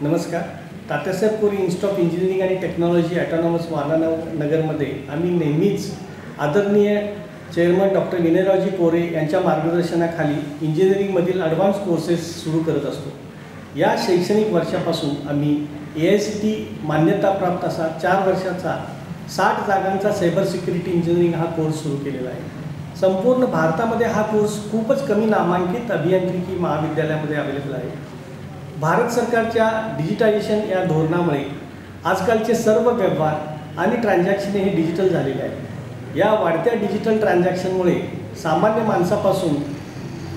नमस्कार. तात्यासाहेब कोरे institute of engineering आणि technology autonomous नगरमध्ये आम्ही नेहमीच आदरणीय चेअरमन डॉक्टर विनयरावजी कोरे यांच्या मार्गदर्शनाखाली इंजिनिअरिंगमधील ॲडव्हान्स कोर्सेस सुरू करत असतो. या शैक्षणिक वर्षापासून आम्ही AICTE मान्यताप्राप्त असा 4 वर्षाचा 60 जागांचा सायबर सिक्युरिटी इंजिनिअरिंग हा कोर्स सुरू केलेला आहे. संपूर्ण भारतामध्ये हा कोर्स खूपच कमी नामांकित अभियांत्रिकी महाविद्यालयामध्ये अवेलेबल आहे. भारत सरकारच्या डिजिटायझेशन या धोरणामुळे आजकालचे सर्व व्यवहार आणि ट्रान्झॅक्शन हे डिजिटल झालेले आहेत. या वाढत्या डिजिटल ट्रान्झॅक्शनमुळे सामान्य माणसापासून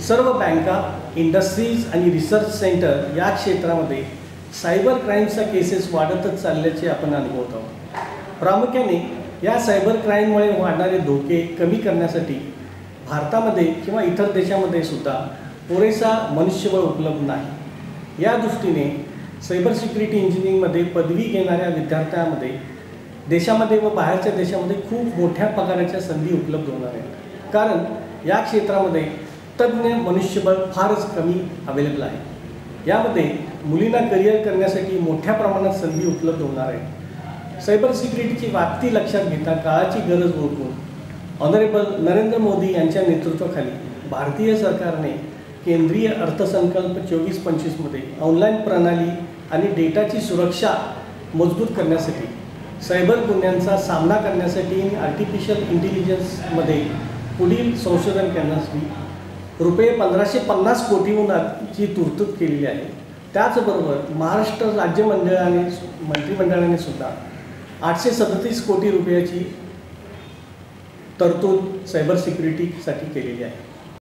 सर्व बँका, इंडस्ट्रीज आणि रिसर्च सेंटर या क्षेत्रामध्ये सायबर क्राईमच्या केसेस वाढतच चालल्याचे आपण अनुभवत आहोत. प्रामुख्याने या सायबर क्राईममुळे वाढणारे धोके कमी करण्यासाठी भारतामध्ये किंवा इतर देशामध्ये सुद्धा पुरेसा मनुष्यबळ उपलब्ध नाही. या दृष्टीने सायबर सिक्युरिटी इंजिनिअरिंगमध्ये पदवी घेणाऱ्या विद्यार्थ्यांमध्ये देशामध्ये व बाहेरच्या देशामध्ये खूप मोठ्या पगाराच्या संधी उपलब्ध होणार आहेत. कारण या क्षेत्रामध्ये तज्ज्ञ मनुष्यबळ फारच कमी अवेलेबल आहे. यामध्ये मुलींना करिअर करण्यासाठी मोठ्या प्रमाणात संधी उपलब्ध होणार आहे. सायबर सिक्युरिटीची व्याप्ती लक्षात घेता काळाची गरज ओळखून ऑनरेबल नरेंद्र मोदी यांच्या नेतृत्वाखाली भारतीय सरकारने केंद्रीय अर्थसंकल्प 24-25मध्ये ऑनलाईन प्रणाली आणि डेटाची सुरक्षा मजबूत करण्यासाठी, सायबर गुन्ह्यांचा सामना करण्यासाठी आणि आर्टिफिशियल इंटेलिजन्समध्ये पुढील संशोधन करण्यासाठी ₹1550 कोटींची तरतूद केलेली आहे. त्याचबरोबर महाराष्ट्र राज्य मंत्रिमंडळाने सुद्धा ₹837 कोटी तरतूद सायबर सिक्युरिटीसाठी केलेली आहे.